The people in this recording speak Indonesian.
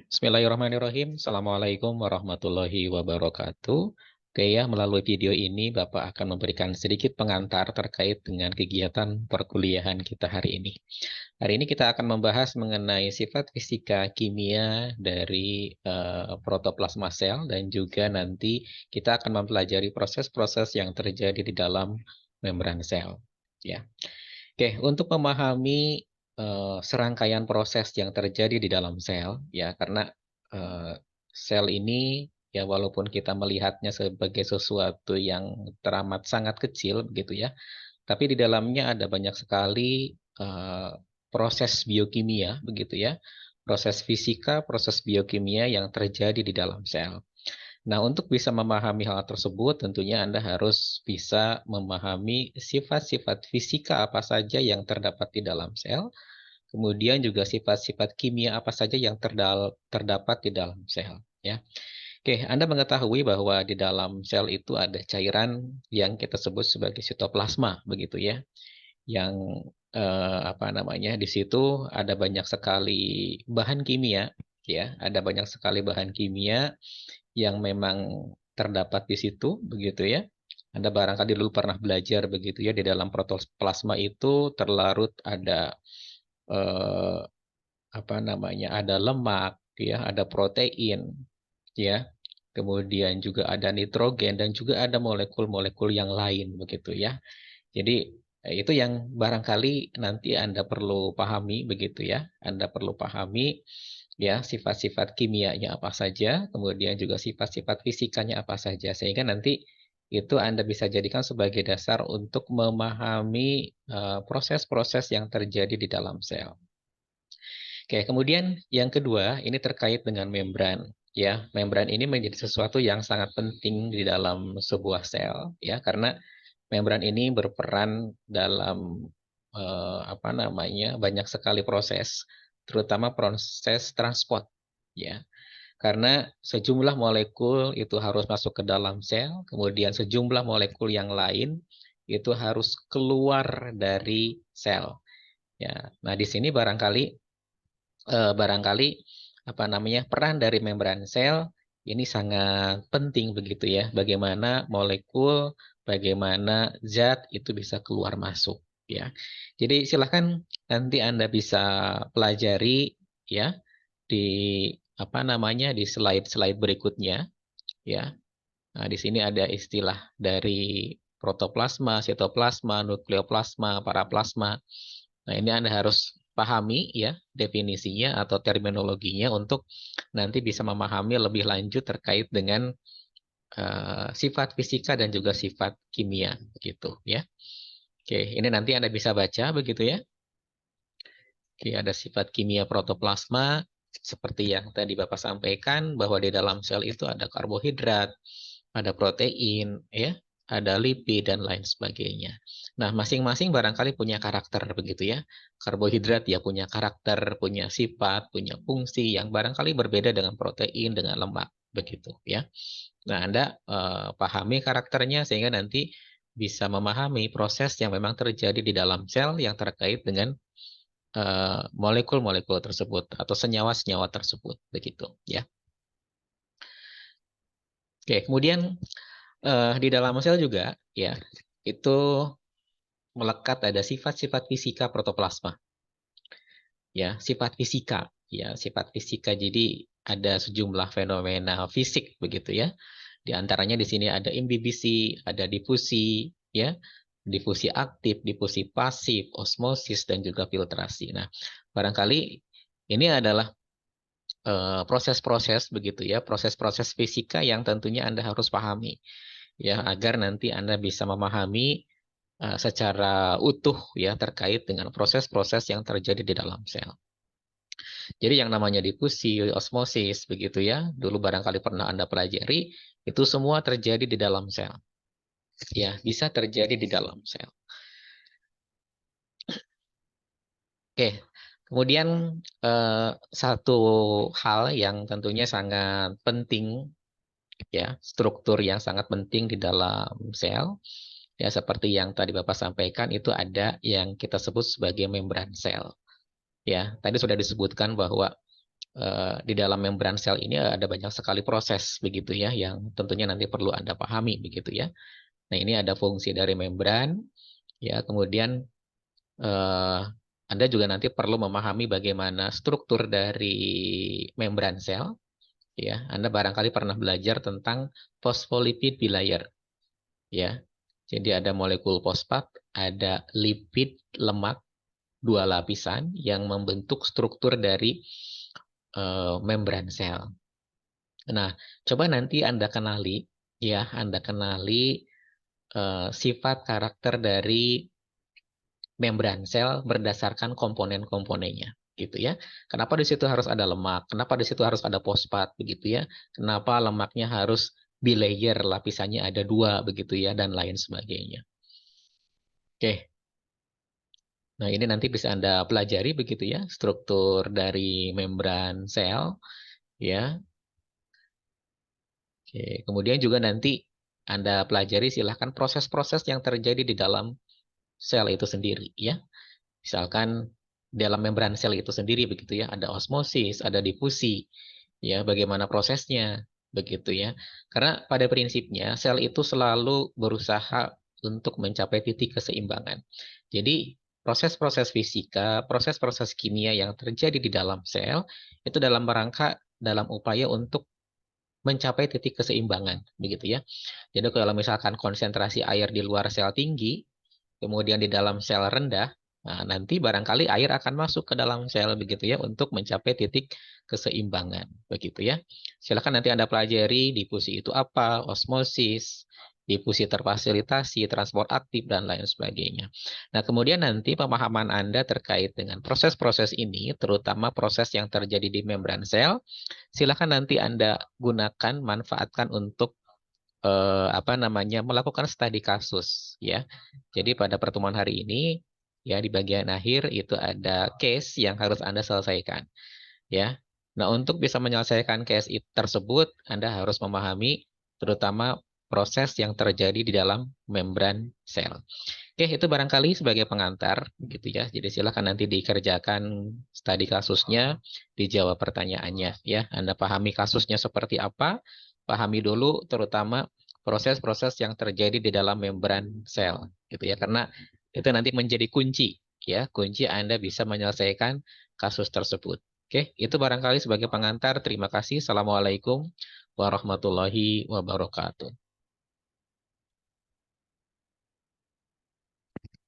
Bismillahirrahmanirrahim. Assalamualaikum warahmatullahi wabarakatuh. Oke ya, melalui video ini Bapak akan memberikan sedikit pengantar terkait dengan kegiatan perkuliahan kita hari ini. Hari ini kita akan membahas mengenai sifat fisika kimia dari protoplasma sel dan juga nanti kita akan mempelajari proses-proses yang terjadi di dalam membran sel. Ya. Oke, untuk memahami serangkaian proses yang terjadi di dalam sel, ya karena sel ini ya walaupun kita melihatnya sebagai sesuatu yang teramat sangat kecil begitu ya, tapi di dalamnya ada banyak sekali proses biokimia begitu ya, proses fisika, proses biokimia yang terjadi di dalam sel. Nah, untuk bisa memahami hal tersebut, tentunya Anda harus bisa memahami sifat-sifat fisika apa saja yang terdapat di dalam sel, kemudian juga sifat-sifat kimia apa saja yang terdapat di dalam sel. Ya. Oke, Anda mengetahui bahwa di dalam sel itu ada cairan yang kita sebut sebagai sitoplasma, begitu ya. Yang di situ ada banyak sekali bahan kimia, ya, ada banyak sekali bahan kimia yang memang terdapat di situ, begitu ya. Anda barangkali dulu pernah belajar begitu ya, di dalam protoplasma itu terlarut ada eh, ada lemak, ya, ada protein, ya. Kemudian juga ada nitrogen dan juga ada molekul-molekul yang lain begitu ya. Jadi itu yang barangkali nanti Anda perlu pahami begitu ya. Anda perlu pahami ya sifat-sifat kimianya apa saja, kemudian juga sifat-sifat fisikanya apa saja, sehingga nanti itu Anda bisa jadikan sebagai dasar untuk memahami proses-proses yang terjadi di dalam sel. Oke, kemudian yang kedua ini terkait dengan membran. Ya, membran ini menjadi sesuatu yang sangat penting di dalam sebuah sel, ya, karena membran ini berperan dalam banyak sekali proses, terutama proses transport, ya. Karena sejumlah molekul itu harus masuk ke dalam sel, kemudian sejumlah molekul yang lain itu harus keluar dari sel. Ya, nah di sini barangkali peran dari membran sel ini sangat penting begitu ya. Bagaimana molekul, bagaimana zat itu bisa keluar masuk ya. Jadi silahkan nanti Anda bisa pelajari ya di di slide-slide berikutnya ya. Nah, di sini ada istilah dari protoplasma, sitoplasma, nukleoplasma, paraplasma. Nah, ini Anda harus pahami ya definisinya atau terminologinya untuk nanti bisa memahami lebih lanjut terkait dengan sifat fisika dan juga sifat kimia begitu ya. Oke, ini nanti Anda bisa baca begitu ya. Oke, ada sifat kimia protoplasma seperti yang tadi Bapak sampaikan bahwa di dalam sel itu ada karbohidrat, ada protein, ya, ada lipid dan lain sebagainya. Nah, masing-masing barangkali punya karakter begitu ya. Karbohidrat ya punya karakter, punya sifat, punya fungsi yang barangkali berbeda dengan protein, dengan lemak begitu ya. Nah, Anda pahami karakternya sehingga nanti bisa memahami proses yang memang terjadi di dalam sel yang terkait dengan molekul-molekul tersebut atau senyawa-senyawa tersebut begitu ya. Oke, kemudian di dalam sel juga ya itu melekat ada sifat-sifat fisika protoplasma. Ya, sifat fisika ya, sifat fisika. Jadi ada sejumlah fenomena fisik begitu ya. Di antaranya di sini ada imbibisi, ada difusi ya. Difusi aktif, difusi pasif, osmosis dan juga filtrasi. Nah, barangkali ini adalah proses-proses begitu ya, proses-proses fisika yang tentunya Anda harus pahami ya agar nanti Anda bisa memahami secara utuh ya terkait dengan proses-proses yang terjadi di dalam sel. Jadi yang namanya difusi, osmosis begitu ya, dulu barangkali pernah Anda pelajari, itu semua terjadi di dalam sel. Ya, bisa terjadi di dalam sel. Oke, kemudian satu hal yang tentunya sangat penting ya, struktur yang sangat penting di dalam sel ya seperti yang tadi Bapak sampaikan itu ada yang kita sebut sebagai membran sel. Ya, tadi sudah disebutkan bahwa di dalam membran sel ini ada banyak sekali proses begitu ya, yang tentunya nanti perlu Anda pahami begitu ya. Nah, ini ada fungsi dari membran ya, kemudian eh, Anda juga nanti perlu memahami bagaimana struktur dari membran sel ya. Anda barangkali pernah belajar tentang phospholipid bilayer ya. Jadi ada molekul fosfat, ada lipid lemak dua lapisan yang membentuk struktur dari membran sel. Nah, coba nanti Anda kenali ya, Anda kenali sifat karakter dari membran sel berdasarkan komponen-komponennya gitu ya. Kenapa di situ harus ada lemak? Kenapa di situ harus ada fosfat begitu ya? Kenapa lemaknya harus bilayer, lapisannya ada dua begitu ya, dan lain sebagainya. Oke. Nah, ini nanti bisa Anda pelajari begitu ya, struktur dari membran sel ya. Oke, kemudian juga nanti Anda pelajari silahkan proses-proses yang terjadi di dalam sel itu sendiri ya. Misalkan dalam membran sel itu sendiri begitu ya, ada osmosis, ada difusi, ya bagaimana prosesnya begitu ya. Karena pada prinsipnya sel itu selalu berusaha untuk mencapai titik keseimbangan. Jadi proses-proses fisika, proses-proses kimia yang terjadi di dalam sel itu dalam rangka dalam upaya untuk mencapai titik keseimbangan begitu ya. Jadi kalau misalkan konsentrasi air di luar sel tinggi, kemudian di dalam sel rendah, nah, nanti barangkali air akan masuk ke dalam sel begitu ya untuk mencapai titik keseimbangan begitu ya. Silakan nanti Anda pelajari difusi itu apa, osmosis, difusi terfasilitasi, transport aktif dan lain sebagainya. Nah, kemudian nanti pemahaman Anda terkait dengan proses-proses ini, terutama proses yang terjadi di membran sel, silakan nanti Anda gunakan, manfaatkan untuk melakukan studi kasus ya. Jadi pada pertemuan hari ini ya di bagian akhir itu ada case yang harus Anda selesaikan ya. Nah, untuk bisa menyelesaikan case tersebut Anda harus memahami terutama proses yang terjadi di dalam membran sel. Oke, itu barangkali sebagai pengantar gitu ya. Jadi silakan nanti dikerjakan studi kasusnya, dijawab pertanyaannya ya. Anda pahami kasusnya seperti apa? Pahami dulu terutama proses-proses yang terjadi di dalam membran sel gitu ya. Karena itu nanti menjadi kunci ya, kunci Anda bisa menyelesaikan kasus tersebut. Oke, itu barangkali sebagai pengantar. Terima kasih. Assalamualaikum warahmatullahi wabarakatuh.